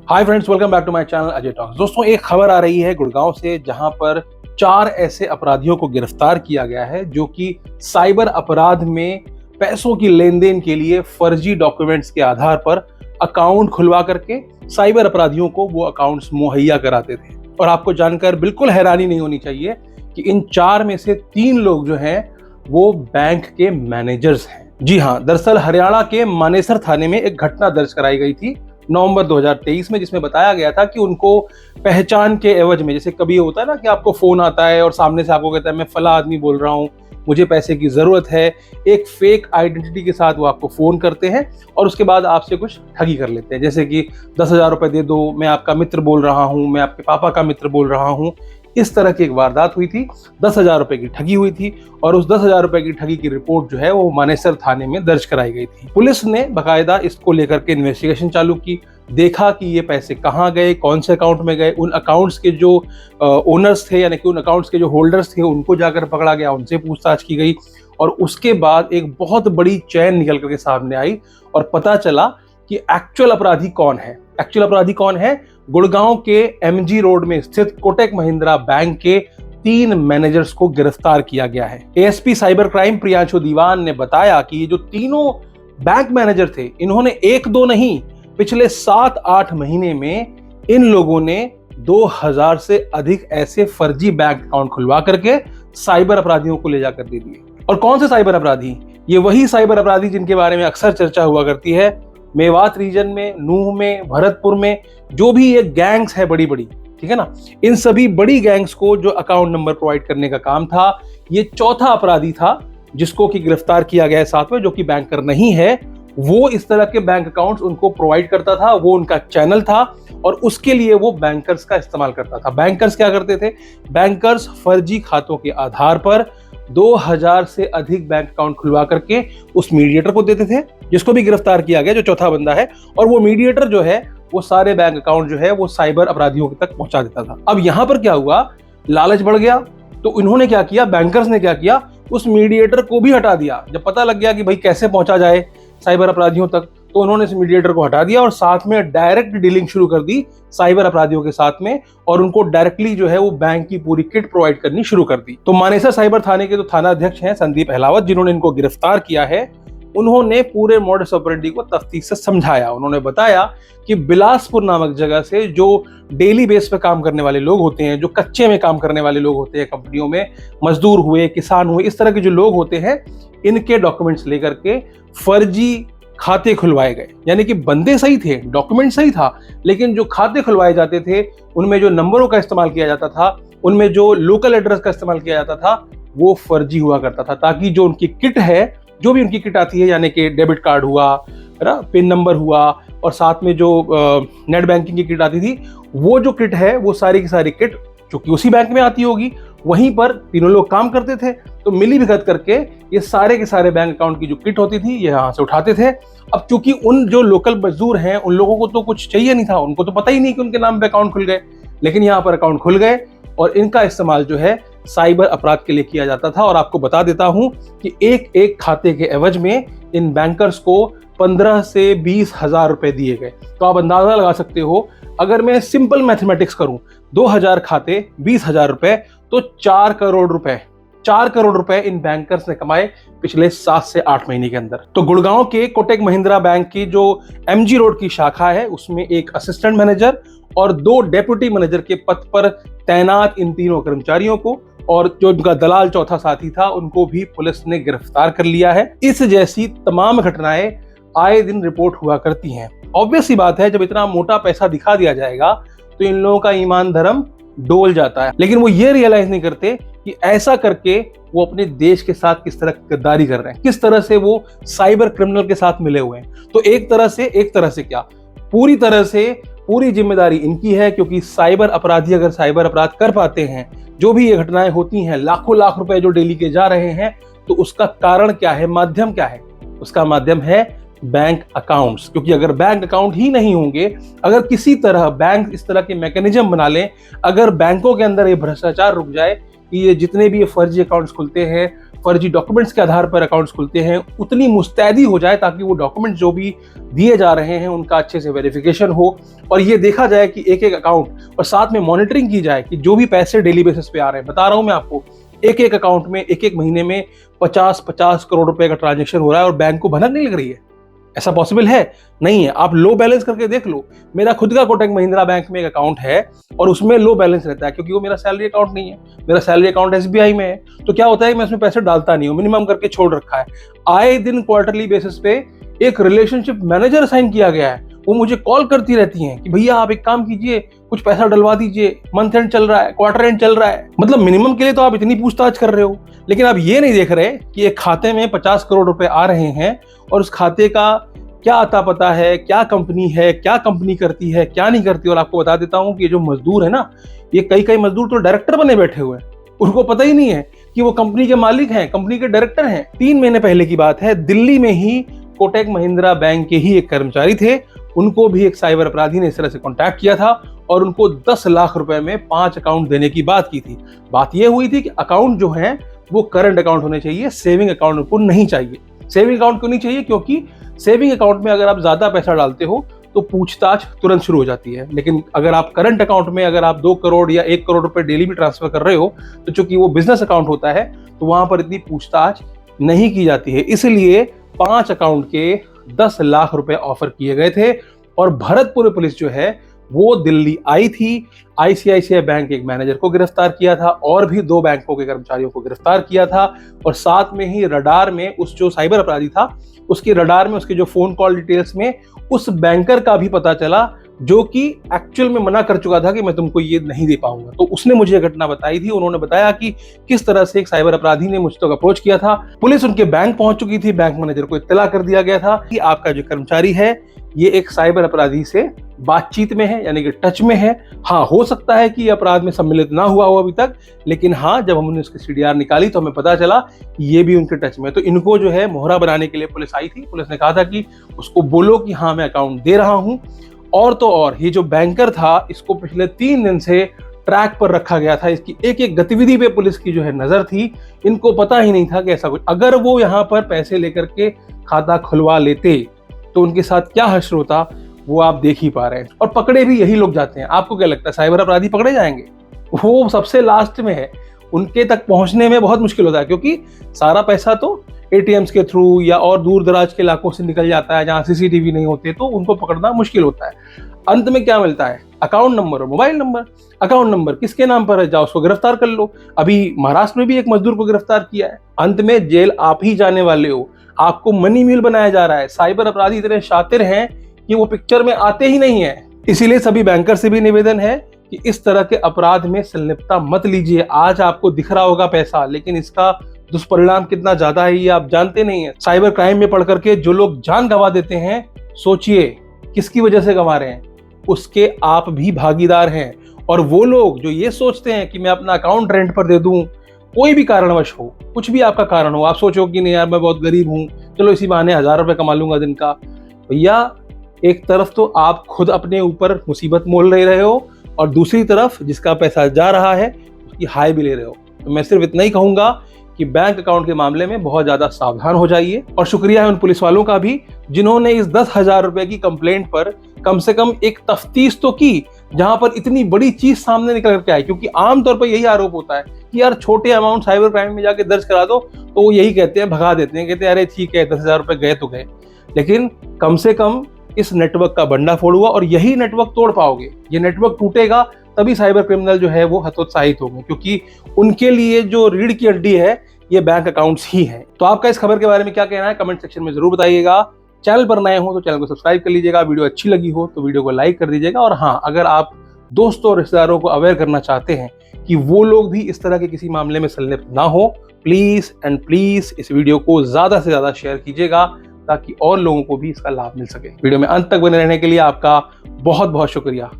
Hi friends, welcome back to my channel Ajay talks. दोस्तों, एक खबर आ रही है गुड़गांव से, जहां पर 4 ऐसे अपराधियों को गिरफ्तार किया गया है जो कि साइबर अपराध में पैसों की लेन देन के लिए फर्जी डॉक्यूमेंट्स के आधार पर अकाउंट खुलवा करके साइबर अपराधियों को वो अकाउंट्स मुहैया कराते थे। और आपको जानकर बिल्कुल हैरानी नहीं होनी चाहिए कि इन 4 में से 3 लोग जो हैं वो बैंक के मैनेजर्स हैं। जी हाँ, दरअसल हरियाणा के मानेसर थाने में एक घटना दर्ज कराई गई थी नवंबर 2023 में, जिसमें बताया गया था कि उनको पहचान के एवज में, जैसे कभी होता है ना कि आपको फोन आता है और सामने से आपको कहता है मैं फला आदमी बोल रहा हूँ, मुझे पैसे की जरूरत है, एक फेक आइडेंटिटी के साथ वो आपको फोन करते हैं और उसके बाद आपसे कुछ ठगी कर लेते हैं, जैसे कि 10,000 रुपए दे दो, मैं आपका मित्र बोल रहा हूँ, मैं आपके पापा का मित्र बोल रहा हूँ। इस तरह की एक वारदात हुई थी, 10,000 रुपए की ठगी हुई थी और उस 10,000 रुपए की ठगी की रिपोर्ट जो है वो मानेसर थाने में दर्ज कराई गई थी। पुलिस ने बाकायदा इसको लेकर के इन्वेस्टिगेशन चालू की, देखा कि ये पैसे कहाँ गए, कौन से अकाउंट में गए, उन अकाउंट्स के जो ओनर्स थे यानी कि उन अकाउंट्स के जो होल्डर्स थे उनको जाकर पकड़ा गया, उनसे पूछताछ की गई और उसके बाद एक बहुत बड़ी चैन निकल करके सामने आई और पता चला कि एक्चुअल अपराधी कौन है। एक्चुअल अपराधी कौन है? गुड़गांव के एमजी रोड में स्थित कोटक महिंद्रा बैंक के 3 मैनेजर्स को गिरफ्तार किया गया है। एएसपी साइबर क्राइम प्रियांशु दीवान ने बताया कि ये जो तीनों बैंक मैनेजर थे, इन्होंने 1-2 नहीं, पिछले 7-8 महीने में इन लोगों ने 2000 से अधिक ऐसे फर्जी बैंक अकाउंट खुलवा करके साइबर अपराधियों को ले जाकर दे दिए। और कौन से साइबर अपराधी? ये वही साइबर अपराधी जिनके बारे में अक्सर चर्चा हुआ करती है, मेवात रीजन में, नूह में, भरतपुर में जो भी ये गैंग्स है बड़ी बड़ी, ठीक है ना, इन सभी बड़ी गैंग्स को जो अकाउंट नंबर प्रोवाइड करने का काम था, ये चौथा अपराधी था जिसको कि गिरफ्तार किया गया है साथ में, जो कि बैंकर नहीं है। वो इस तरह के बैंक अकाउंट्स उनको प्रोवाइड करता था, वो उनका चैनल था और उसके लिए वो बैंकर्स का इस्तेमाल करता था। बैंकर्स क्या करते थे? बैंकर्स फर्जी खातों के आधार पर 2000 से अधिक बैंक अकाउंट खुलवा करके उस मीडिएटर को देते थे, जिसको भी गिरफ्तार किया गया, जो चौथा बंदा है। और वो मीडिएटर जो है वो सारे बैंक अकाउंट जो है वो साइबर अपराधियों तक पहुंचा देता था। अब यहां पर क्या हुआ, लालच बढ़ गया तो इन्होंने क्या किया, बैंकर्स ने क्या किया, उस मीडिएटर को भी हटा दिया। जब पता लग गया कि भाई कैसे पहुंचा जाए साइबर अपराधियों तक, तो उन्होंने इस मीडिएटर को हटा दिया और साथ में डायरेक्ट डीलिंग शुरू कर दी साइबर अपराधियों के साथ में और उनको डायरेक्टली जो है वो बैंक की पूरी किट प्रोवाइड करनी शुरू कर दी। तो मानेसर साइबर थाने के जो थाना अध्यक्ष हैं संदीप अहलावत, जिन्होंने इनको गिरफ्तार किया है, उन्होंने पूरे मॉडस ऑपरेंडी को तफ्तीश से समझाया। उन्होंने बताया कि बिलासपुर नामक जगह से जो डेली बेस पे काम करने वाले लोग होते हैं, जो कच्चे में काम करने वाले लोग होते हैं, कंपनियों में मजदूर हुए, किसान हुए, इस तरह के जो लोग होते हैं, इनके डॉक्यूमेंट्स लेकर के फर्जी खाते खुलवाए गए। यानी कि बंदे सही थे, डॉक्यूमेंट सही था, लेकिन जो खाते खुलवाए जाते थे उनमें जो नंबरों का इस्तेमाल किया जाता था, उनमें जो लोकल एड्रेस का इस्तेमाल किया जाता था, वो फर्जी हुआ करता था, ताकि जो उनकी किट है, जो भी उनकी किट आती है, यानी कि डेबिट कार्ड हुआ, है ना, पिन नंबर हुआ और साथ में जो नेट बैंकिंग की किट आती थी, वो जो किट है वो सारी की सारी किट चूंकि उसी बैंक में आती होगी, वहीं पर तीनों लोग काम करते थे, तो मिली भगत करके ये सारे के सारे बैंक अकाउंट की जो किट होती थी ये यहाँ से उठाते थे। अब चूंकि उन जो लोकल मजदूर हैं उन लोगों को तो कुछ चाहिए नहीं था, उनको तो पता ही नहीं कि उनके नाम पे अकाउंट खुल गए, लेकिन यहाँ पर अकाउंट खुल गए और इनका इस्तेमाल जो है साइबर अपराध के लिए किया जाता था। और आपको बता देता हूं कि एक एक खाते के एवज में इन बैंकर्स को 15 से 20 हजार रुपए दिए गए। तो आप अंदाजा लगा सकते हो, अगर मैं सिंपल मैथमेटिक्स करूं, 2000 खाते, 20,000 रुपए, तो 4 करोड़ रुपए, 4 करोड़ रुपए इन बैंकर्स ने कमाए पिछले 7 से 8 महीने के अंदर। तो गुड़गांव के कोटक महिंद्रा बैंक की जो एमजी रोड की शाखा है, उसमें एक असिस्टेंट मैनेजर और 2 डेप्यूटी मैनेजर के पद पर तैनात इन तीनों कर्मचारियों को और जो उनका दलाल चौथा साथी था उनको भी पुलिस ने गिरफ्तार कर लिया है। इस जैसी तमाम घटनाएं आए दिन रिपोर्ट हुआ करती हैं। ऑब्वियस सी बात है, जब इतना मोटा पैसा दिखा दिया जाएगा तो इन लोगों का ईमान धर्म डोल जाता है, लेकिन वो ये रियलाइज नहीं करते कि ऐसा करके वो अपने देश के साथ किस तरह गद्दारी कर रहे हैं, किस तरह से वो साइबर क्रिमिनल के साथ मिले हुए हैं। तो एक तरह से क्या, पूरी तरह से पूरी जिम्मेदारी इनकी है, क्योंकि साइबर अपराधी अगर साइबर अपराध कर पाते हैं, जो भी ये घटनाएं होती हैं, लाखों लाख रुपए जो डेली के जा रहे हैं, तो उसका कारण क्या है, माध्यम क्या है? उसका माध्यम है बैंक अकाउंट्स। क्योंकि अगर बैंक अकाउंट ही नहीं होंगे, अगर किसी तरह बैंक इस तरह के मैकेनिज्म बना लें, अगर बैंकों के अंदर ये भ्रष्टाचार रुक जाए कि ये जितने भी ये फर्जी अकाउंट्स खुलते हैं फर्जी डॉक्यूमेंट्स के आधार पर अकाउंट्स खुलते हैं, उतनी मुस्तैदी हो जाए ताकि वो डॉक्यूमेंट्स जो भी दिए जा रहे हैं उनका अच्छे से वेरिफिकेशन हो और ये देखा जाए कि एक एक अकाउंट और साथ में मॉनिटरिंग की जाए कि जो भी पैसे डेली बेसिस पे आ रहे हैं, बता रहा हूं मैं आपको, एक एक अकाउंट में एक एक महीने में 50-50 करोड़ रुपए का ट्रांजेक्शन हो रहा है और बैंक को भनक नहीं लग रही है। ऐसा पॉसिबल है? नहीं है। आप लो बैलेंस करके देख लो। मेरा खुद का कोटक महिंद्रा बैंक में एक अकाउंट है और उसमें लो बैलेंस रहता है क्योंकि वो मेरा सैलरी अकाउंट नहीं है। मेरा सैलरी अकाउंट एसबीआई में है। तो क्या होता है, मैं उसमें पैसे डालता नहीं हूँ, मिनिमम करके छोड़ रखा है। आए दिन क्वार्टरली बेसिस पे एक रिलेशनशिप मैनेजर असाइन किया गया है, वो मुझे कॉल करती रहती हैं कि भैया आप एक काम कीजिए, कुछ पैसा डलवा दीजिए, मंथ एंड चल रहा है, क्वार्टर एंड चल रहा है। मतलब मिनिमम के लिए तो आप इतनी पूछताछ कर रहे हो, लेकिन आप ये नहीं देख रहे कि एक खाते में 50 करोड़ रुपए आ रहे हैं और उस खाते का क्या आता पता है, क्या कंपनी है, क्या कंपनी करती है, क्या नहीं करती। और आपको बता देता हूं कि ये जो मजदूर है ना, ये कई मजदूर तो डायरेक्टर बने बैठे हुए हैं, उनको पता ही नहीं है कि वो कंपनी के मालिक हैं, कंपनी के डायरेक्टर हैं। 3 महीने पहले की बात है, दिल्ली में ही कोटक महिंद्रा बैंक के ही एक कर्मचारी थे, उनको भी एक साइबर अपराधी ने इस तरह से कॉन्टैक्ट किया था और उनको 10 लाख रुपए में 5 अकाउंट देने की बात की थी। बात यह हुई थी कि अकाउंट जो है वो करंट अकाउंट होने चाहिए, सेविंग अकाउंट उनको नहीं चाहिए। सेविंग अकाउंट क्यों नहीं चाहिए? क्योंकि सेविंग अकाउंट में अगर आप ज्यादा पैसा डालते हो तो पूछताछ तुरंत शुरू हो जाती है, लेकिन अगर आप करंट अकाउंट में अगर आप 2 करोड़ या 1 करोड़ रुपए डेली भी ट्रांसफर कर रहे हो तो चूंकि वो बिजनेस अकाउंट होता है तो वहां पर इतनी पूछताछ नहीं की जाती है। इसलिए 5 अकाउंट के 10 लाख रुपए ऑफर किए गए थे और भरतपुर पुलिस जो है वो दिल्ली आई थी। आईसीआईसीआई बैंक के एक मैनेजर को गिरफ्तार किया था और भी 2 बैंकों के कर्मचारियों को गिरफ्तार किया था और साथ में ही रडार में उस जो साइबर अपराधी था उसके रडार में उसके जो फोन कॉल डिटेल्स में उस बैंकर का भी पता चला जो कि एक्चुअल में मना कर चुका था कि मैं तुमको ये नहीं दे पाऊंगा। तो उसने मुझे ये घटना बताई थी, उन्होंने बताया कि किस तरह से एक साइबर अपराधी ने मुझ तक अप्रोच किया था। पुलिस उनके बैंक पहुंच चुकी थी, बैंक मैनेजर को इत्तला कर दिया गया था कि आपका जो कर्मचारी है ये एक साइबर अपराधी से बातचीत में है, यानी कि टच में है। हाँ, हो सकता है कि अपराध में सम्मिलित ना हुआ हो अभी तक, लेकिन हाँ, जब हमने उसकी सीडीआर निकाली तो हमें पता चला ये भी उनके टच में। तो इनको जो है मोहरा बनाने के लिए पुलिस आई थी। पुलिस ने कहा था कि उसको बोलो कि हाँ मैं अकाउंट दे रहा हूं। और तो और ये जो बैंकर था इसको पिछले 3 दिन से ट्रैक पर रखा गया था, इसकी एक एक गतिविधि पे पुलिस की जो है नजर थी। इनको पता ही नहीं था कि ऐसा कुछ, अगर वो यहाँ पर पैसे लेकर के खाता खुलवा लेते तो उनके साथ क्या हश्र होता वो आप देख ही पा रहे हैं। और पकड़े भी यही लोग जाते हैं। आपको क्या लगता है साइबर अपराधी पकड़े जाएंगे? वो सबसे लास्ट में है, उनके तक पहुंचने में बहुत मुश्किल होता है क्योंकि सारा पैसा तो एटीएम्स के थ्रू या और दूर दराज के इलाकों से निकल जाता है जहां सीसीटीवी नहीं होते, तो उनको पकड़ना मुश्किल होता है। अंत में क्या मिलता है? अकाउंट नंबर और मोबाइल नंबर। अकाउंट नंबर किसके नाम पर है, जाओ उसको गिरफ्तार कर लो। अभी महाराष्ट्र में भी एक मजदूर को गिरफ्तार किया है। अंत में जेल आप ही जाने वाले हो, आपको मनी म्यूल बनाया जा रहा है। साइबर अपराधी इतने शातिर हैं कि वो पिक्चर में आते ही नहीं है। इसीलिए सभी बैंकर से भी निवेदन है कि इस तरह के अपराध में संलिप्तता मत लीजिए। आज आपको दिख रहा होगा पैसा, लेकिन इसका दुष्परिणाम कितना ज्यादा है ये आप जानते नहीं है। साइबर क्राइम में पढ़ करके जो लोग जान गंवा देते हैं, सोचिए किसकी वजह से गंवा रहे हैं, उसके आप भी भागीदार हैं। और वो लोग जो ये सोचते हैं कि मैं अपना अकाउंट रेंट पर दे दूं, कोई भी कारणवश हो, कुछ भी आपका कारण हो, आप सोचो कि नहीं यार मैं बहुत गरीब हूं, चलो इसी बहाने 1000 रुपए कमा लूंगा दिन का। भैया, एक तरफ तो आप खुद अपने ऊपर मुसीबत मोल रहे हो और दूसरी तरफ जिसका पैसा जा रहा है उसकी हाय भी ले रहे हो। तो मैं सिर्फ इतना ही कहूंगा कि बैंक अकाउंट के मामले में बहुत ज्यादा सावधान हो जाइए। और शुक्रिया है उन पुलिस वालों का भी जिन्होंने इस 10,000 रुपए की कंप्लेंट पर कम से कम एक तफ्तीश तो की, जहां पर इतनी बड़ी चीज सामने निकल करके आई। क्योंकि आमतौर पर यही आरोप होता है कि यार छोटे अमाउंट साइबर क्राइम में जाके दर्ज करा दो, तो वो यही कहते हैं, भगा देते हैं, कहते हैं अरे ठीक है 10,000 रुपए गए तो गए। लेकिन कम से कम इस नेटवर्क का भंडाफोड़ हुआ और यही नेटवर्क तोड़ पाओगे। ये नेटवर्क टूटेगा तभी साइबर क्रिमिनल जो है वो हतोत्साहित होंगे, क्योंकि उनके लिए जो रीढ़ की हड्डी है ये बैंक अकाउंट्स ही हैं। तो आपका इस खबर के बारे में क्या कहना है कमेंट सेक्शन में जरूर बताइएगा। चैनल पर नए हो तो चैनल को सब्सक्राइब कर लीजिएगा, वीडियो अच्छी लगी हो तो वीडियो को लाइक कर दीजिएगा। और हाँ, अगर आप दोस्तों और रिश्तेदारों को अवेयर करना चाहते हैं कि वो लोग भी इस तरह के किसी मामले में संलिप्त ना हो, प्लीज एंड प्लीज इस वीडियो को ज्यादा से ज्यादा शेयर कीजिएगा ताकि और लोगों को भी इसका लाभ मिल सके। वीडियो में अंत तक बने रहने के लिए आपका बहुत बहुत शुक्रिया।